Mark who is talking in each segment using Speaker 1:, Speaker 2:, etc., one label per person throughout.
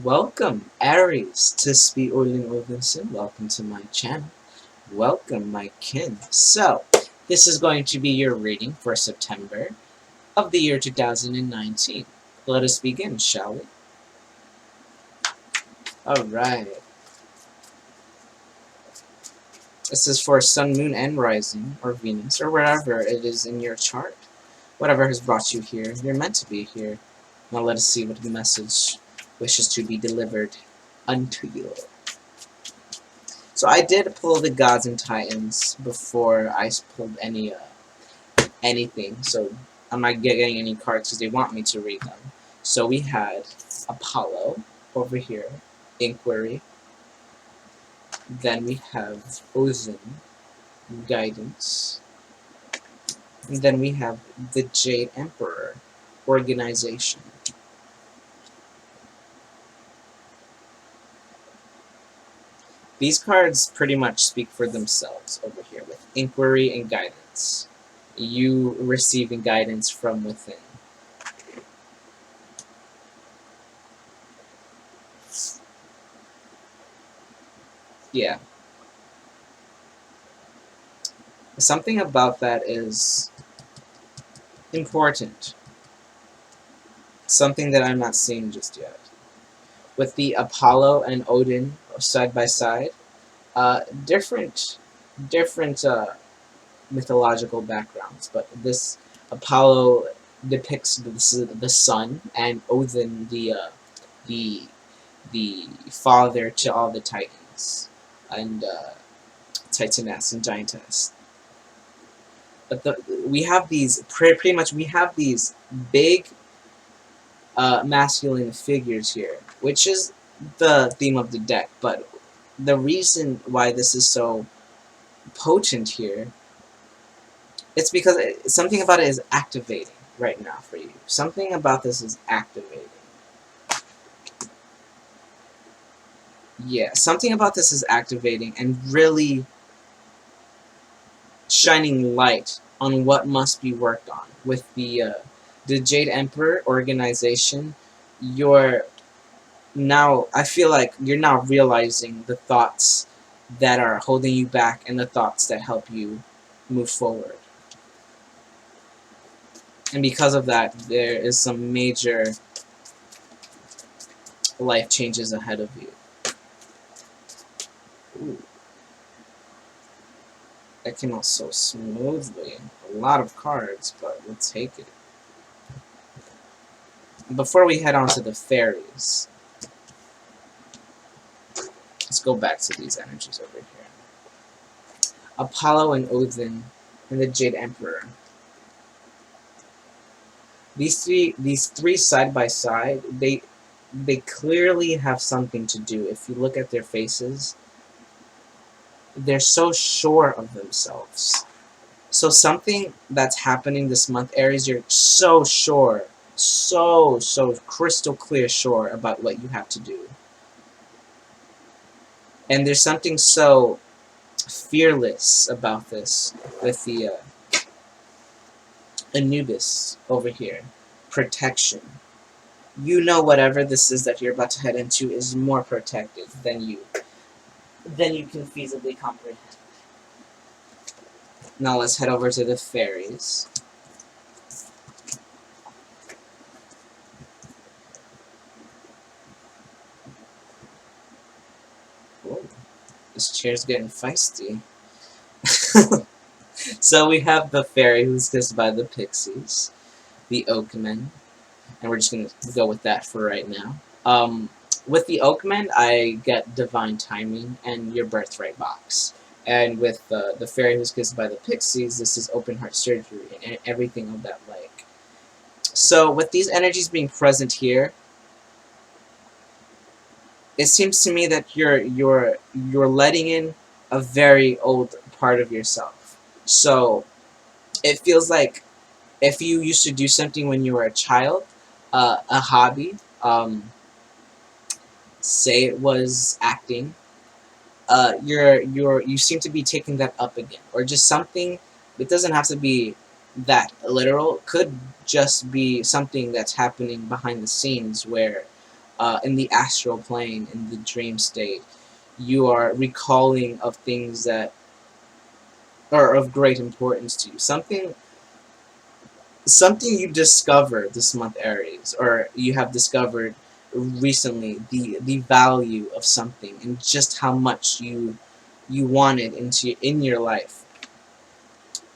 Speaker 1: Welcome, Aries, to be Olin Odinson. Welcome to my channel. Welcome, my kin. So, this is going to be your reading for September of the year 2019. Let us begin, shall we? Alright. This is for Sun, Moon, and Rising, or Venus, or wherever it is in your chart. Whatever has brought you here, you're meant to be here. Now let us see what the message wishes to be delivered unto you. So I did pull the Gods and Titans before I pulled anything. So I'm not getting any cards because they want me to read them. So we had Apollo over here, Inquiry. Then we have Odin, Guidance. And then we have the Jade Emperor, Organization. These cards pretty much speak for themselves over here with Inquiry and Guidance. You receiving guidance from within. Yeah. Something about that is important. Something that I'm not seeing just yet. With the Apollo and Odin side by side, different mythological backgrounds, but this Apollo depicts the sun, and Odin the the father to all the Titans and Titaness and Giantess. But we have these pretty much we have these big masculine figures here, which is the theme of the deck. But the reason why this is so potent here, it's because something about it is activating right now for you. Something about this is activating. Yeah, something about this is activating and really shining light on what must be worked on. With the Jade Emperor organization, you're now, I feel like you're now realizing the thoughts that are holding you back and the thoughts that help you move forward. And because of that, there is some major life changes ahead of you. Ooh. That came out so smoothly. A lot of cards, but we'll take it. Before we head on to the fairies, let's go back to these energies over here. Apollo and Odin and the Jade Emperor. These three side by side, they clearly have something to do. If you look at their faces, they're so sure of themselves. So something that's happening this month, Aries, you're so sure, so crystal clear sure about what you have to do. And there's something so fearless about this with the Anubis over here. Protection. You know whatever this is that you're about to head into is more protected than you can feasibly comprehend. Now let's head over to the fairies. Whoa, this chair's getting feisty. So we have the fairy who's kissed by the pixies, the Oakmen, and we're just going to go with that for right now. With the Oakmen, I get divine timing and your birthright box. And with the fairy who's kissed by the pixies, this is open heart surgery and everything of that like. So with these energies being present here, it seems to me that you're letting in a very old part of yourself. So it feels like if you used to do something when you were a child, a hobby, say it was acting, you seem to be taking that up again, or just something. It doesn't have to be that literal. It could just be something that's happening behind the scenes where in the astral plane, in the dream state. You are recalling of things that are of great importance to you. Something you discovered this month, Aries, or you have discovered recently, the value of something and just how much you wanted in your life.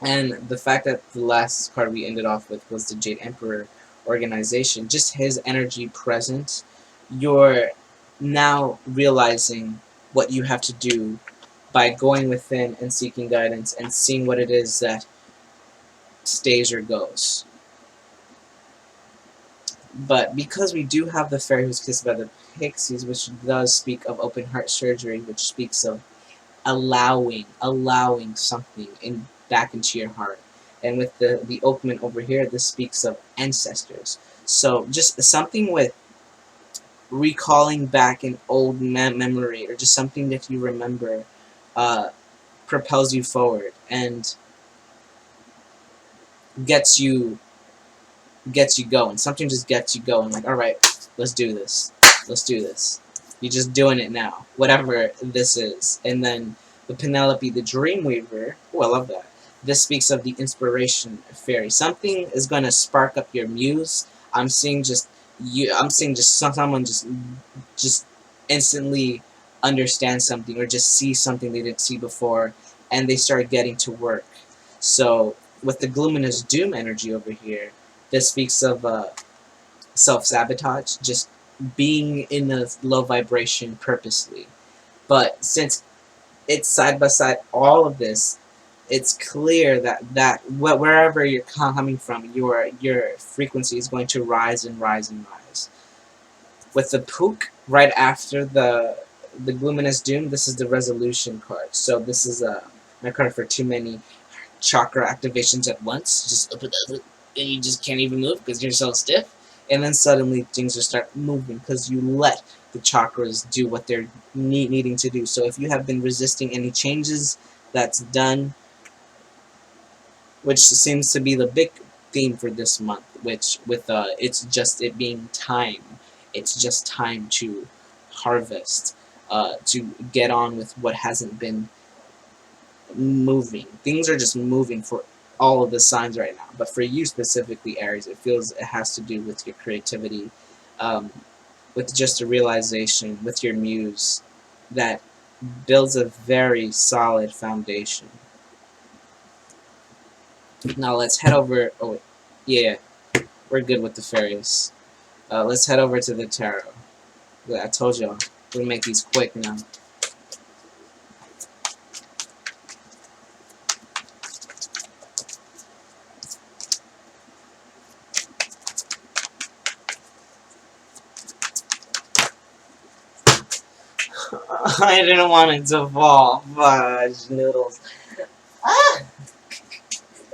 Speaker 1: And the fact that the last card we ended off with was the Jade Emperor organization, just his energy present, you're now realizing what you have to do by going within and seeking guidance and seeing what it is that stays or goes. But because we do have the fairy who's kissed by the pixies, which does speak of open heart surgery, which speaks of allowing something back into your heart. And with the oakman over here, this speaks of ancestors. So just something with recalling back an old memory, or just something that you remember, propels you forward and gets you going. Something just gets you going. Like, all right, let's do this. Let's do this. You're just doing it now, whatever this is. And then the Penelope, the Dreamweaver. Oh, I love that. This speaks of the inspiration fairy. Something is going to spark up your muse. I'm seeing just someone just instantly understand something, or just see something they didn't see before, and they start getting to work. So with the Gluminous Doom energy over here, this speaks of self-sabotage, just being in a low vibration purposely. But since it's side by side all of this, it's clear that wherever you're coming from, your frequency is going to rise and rise and rise. With the Pook right after the Gluminous Doom, this is the Resolution card. So this is my card for too many chakra activations at once. Just and you just can't even move because you're so stiff. And then suddenly things just start moving because you let the chakras do what they're needing to do. So if you have been resisting any changes, that's done, which seems to be the big theme for this month, which with it's just it being time. It's just time to harvest, to get on with what hasn't been moving. Things are just moving for all of the signs right now. But for you specifically, Aries, it feels it has to do with your creativity, with just a realization, with your muse, that builds a very solid foundation. Now let's head over. Oh, wait. Yeah, we're good with the fairies. Let's head over to the tarot. I told y'all, we'll make these quick now. I didn't want it to fall. Fudge noodles. Ah!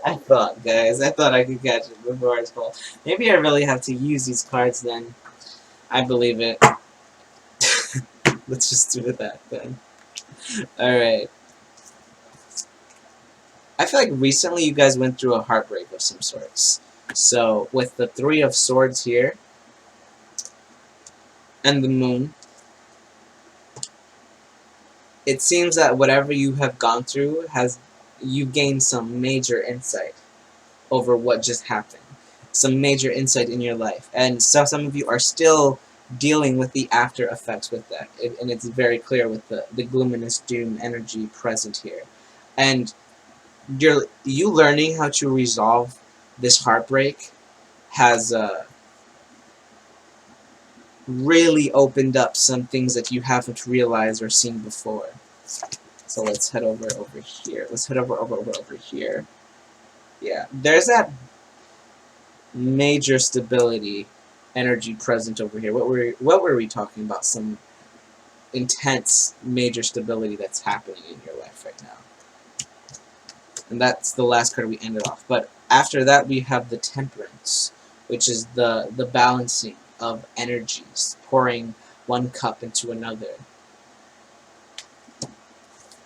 Speaker 1: I thought, guys, I thought I could catch it before it's full. Maybe I really have to use these cards then. I believe it. Let's just do that then. Alright. I feel like recently you guys went through a heartbreak of some sorts. So, with the Three of Swords here, and the Moon, it seems that whatever you have gone through you gained some major insight over what just happened. Some major insight in your life. And so some of you are still dealing with the after effects with that. And it's very clear with the Gluminous Doom energy present here. And you learning how to resolve this heartbreak has really opened up some things that you haven't realized or seen before. So let's head over here. Let's head over here. Yeah, there's that major stability energy present over here. What were we talking about? Some intense major stability that's happening in your life right now. And that's the last card we ended off. But after that we have the Temperance, which is the balancing of energies, pouring one cup into another.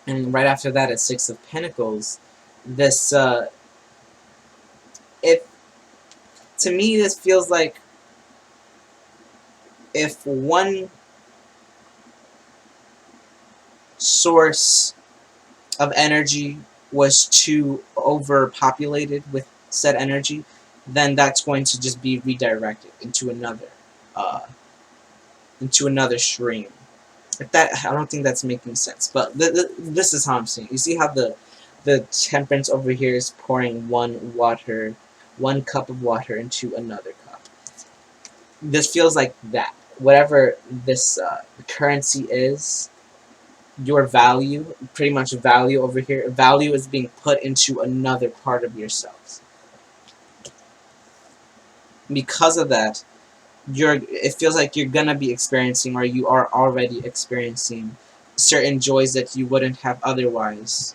Speaker 1: And right after that, at Six of Pentacles, this to me, this feels like, if one source of energy was too overpopulated with said energy, then that's going to just be redirected uh, into another stream. If that, I don't think that's making sense, but this is how I'm seeing it. You see how the temperance over here is pouring one cup of water into another cup. This feels like that. Whatever this currency is, your value, pretty much value over here, value is being put into another part of yourself. Because of that, it feels like you're gonna be experiencing, or you are already experiencing, certain joys that you wouldn't have otherwise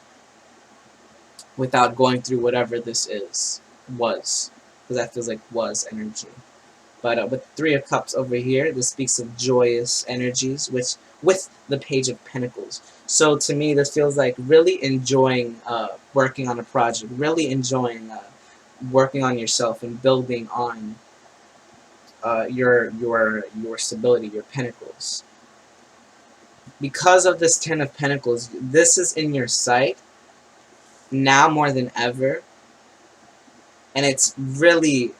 Speaker 1: without going through whatever this was, because that feels like was energy. But with Three of Cups over here, this speaks of joyous energies, which with the Page of Pentacles. So to me, this feels like really enjoying working on a project, really enjoying working on yourself and building on your stability, your pentacles. Because of this Ten of Pentacles, this is in your sight now more than ever, and it's really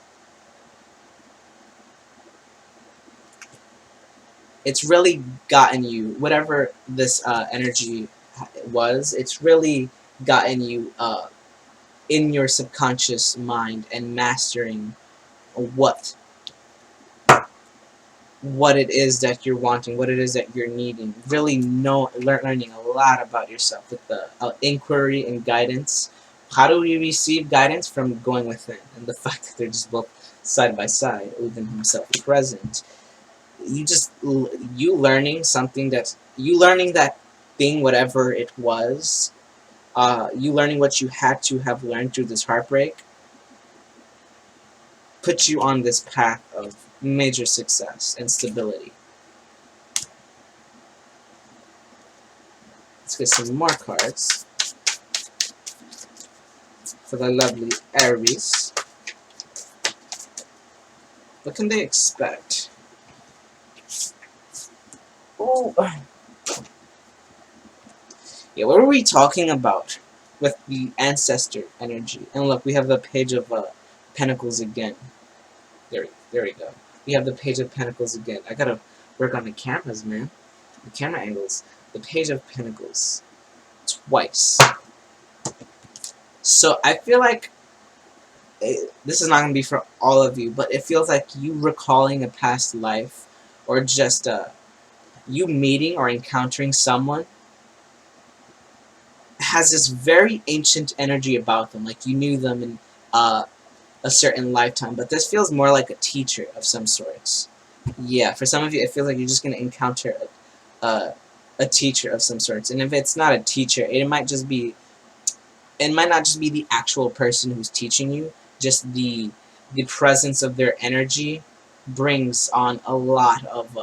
Speaker 1: gotten you, whatever this energy was, it's really gotten you in your subconscious mind and mastering what it is that you're wanting, what it is that you're needing. Really learning a lot about yourself with the inquiry and guidance. How do we receive guidance? From going within, and the fact that they're just both side by side, Odin himself present. You learning something you learning that thing, whatever it was, you learning what you had to have learned through this heartbreak, put you on this path of major success and stability. Let's get some more cards for the lovely Aries. What can they expect? Oh, yeah, what were we talking about with the ancestor energy? And look, we have the Page of Pentacles again. There we go. We have the Page of Pentacles again. I gotta work on the cameras, man. The camera angles. The Page of Pentacles. Twice. So I feel like this is not going to be for all of you, but it feels like you recalling a past life, or just you meeting or encountering someone has this very ancient energy about them, like you knew them in a certain lifetime, but this feels more like a teacher of some sorts. Yeah, for some of you, it feels like you're just going to encounter a teacher of some sorts, and if it's not a teacher, it might not just be the actual person who's teaching you, just the presence of their energy brings on a lot of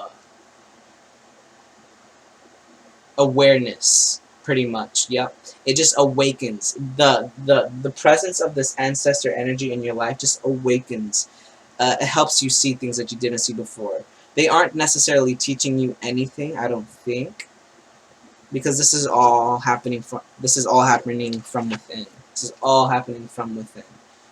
Speaker 1: awareness, pretty much. Yep. It just awakens. The presence of this ancestor energy in your life just awakens. It helps you see things that you didn't see before. They aren't necessarily teaching you anything, I don't think, because this is all happening from within. This is all happening from within.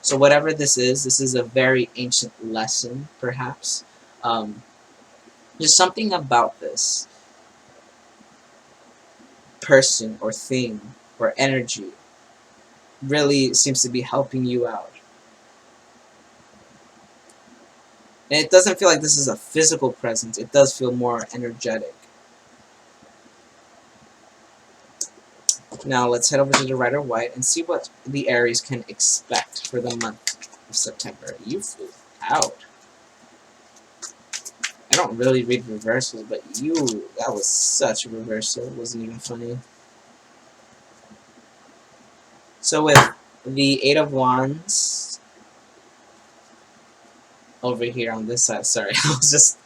Speaker 1: So whatever this is a very ancient lesson, perhaps. There's something about this person or thing or energy really seems to be helping you out. And it doesn't feel like this is a physical presence. It does feel more energetic. Now let's head over to the Rider White and see what the Aries can expect for the month of September. You flew out. I don't really read reversals, but that was such a reversal. It wasn't even funny. So with the Eight of Wands over here on this side, sorry, I was just,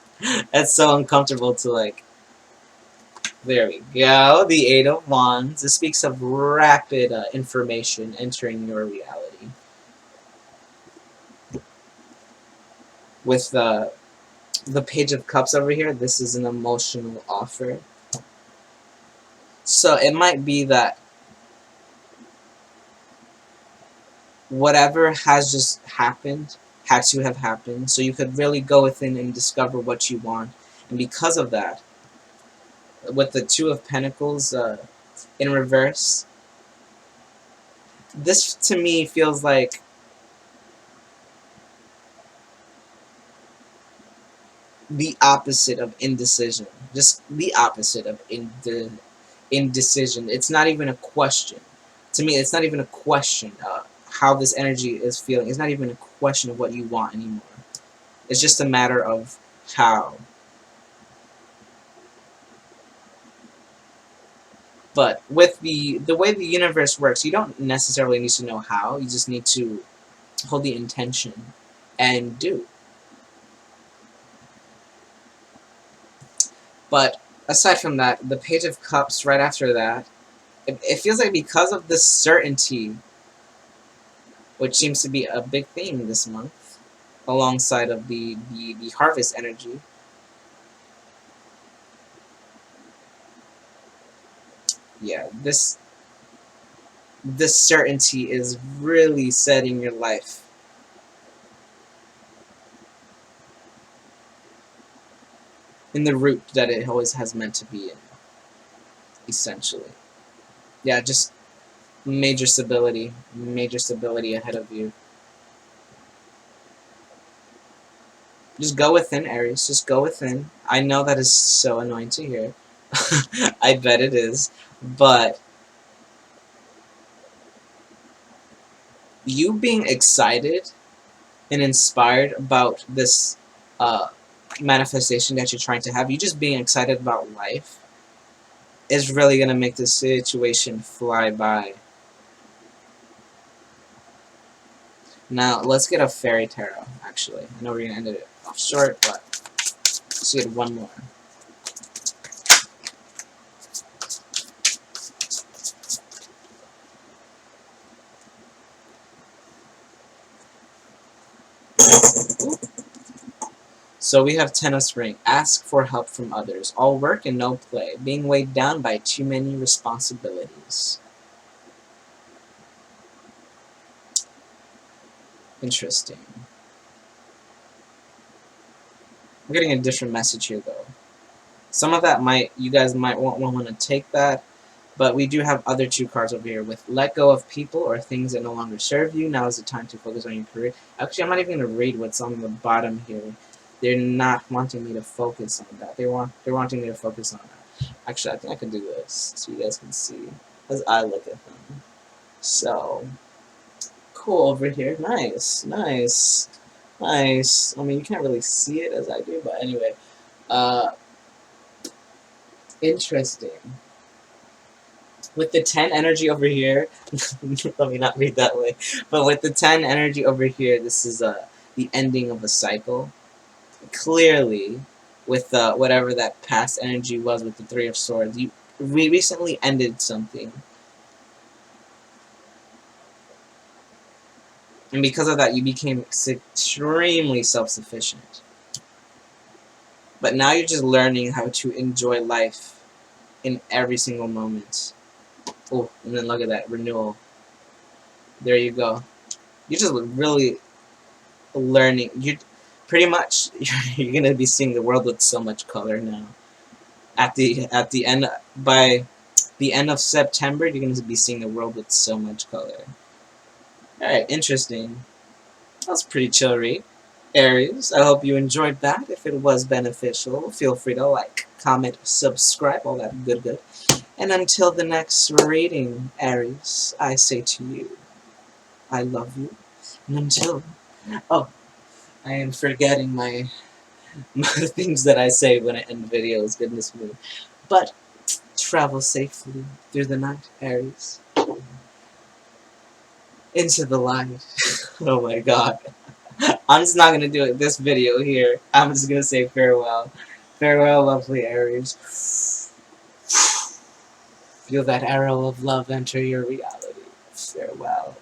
Speaker 1: that's so uncomfortable to like, there we go, the Eight of Wands. This speaks of rapid information entering your reality. With the Page of Cups over here, this is an emotional offer. So it might be that whatever has just happened had to have happened, so you could really go within and discover what you want. And because of that, with the Two of Pentacles in reverse, this to me feels like the opposite of indecision. Just the opposite of indecision. It's not even a question. To me, it's not even a question how this energy is feeling. It's not even a question of what you want anymore. It's just a matter of how. But with the way the universe works, you don't necessarily need to know how. You just need to hold the intention and do. But aside from that, the Page of Cups right after that, it feels like because of this certainty, which seems to be a big theme this month, alongside of the harvest energy. Yeah, this certainty is really setting your life in the route that it always has meant to be in, essentially. Yeah, just major stability ahead of you. Just go within, Aries. Just go within. I know that is so annoying to hear. I bet it is. But you being excited and inspired about this uh, manifestation that you're trying to have, you just being excited about life, is really going to make this situation fly by. Now, let's get a fairy tarot, actually. I know we're going to end it off short, but let's get one more. So we have Ten of Spring. Ask for help from others. All work and no play. Being weighed down by too many responsibilities. Interesting. I'm getting a different message here, though. Some of that you guys might want to take that, but we do have other two cards over here with let go of people or things that no longer serve you. Now is the time to focus on your career. Actually, I'm not even going to read what's on the bottom here. They're not wanting me to focus on that. They're wanting me to focus on that. Actually, I think I can do this so you guys can see as I look at them. So, cool over here. Nice, nice, nice. I mean, you can't really see it as I do, but anyway. Interesting. With the 10 energy over here, let me not read that way, but with the 10 energy over here, this is the ending of a cycle. Clearly, with whatever that past energy was with the Three of Swords, we recently ended something. And because of that, you became extremely self-sufficient. But now you're just learning how to enjoy life in every single moment. Oh, and then look at that, renewal. There you go. You're just really learning. You pretty much you're gonna be seeing the world with so much color now. At the end, by the end of September, you're gonna be seeing the world with so much color. All right, interesting. That's pretty chill read. Aries, I hope you enjoyed that. If it was beneficial, feel free to like, comment, subscribe, all that good. And until the next reading, Aries, I say to you, I love you. And until... Oh, I am forgetting my things that I say when I end videos, goodness me. But travel safely through the night, Aries. Into the light. Oh my god. I'm just not gonna do it this video here. I'm just gonna say farewell. Farewell, lovely Aries. Feel that arrow of love enter your reality. Farewell.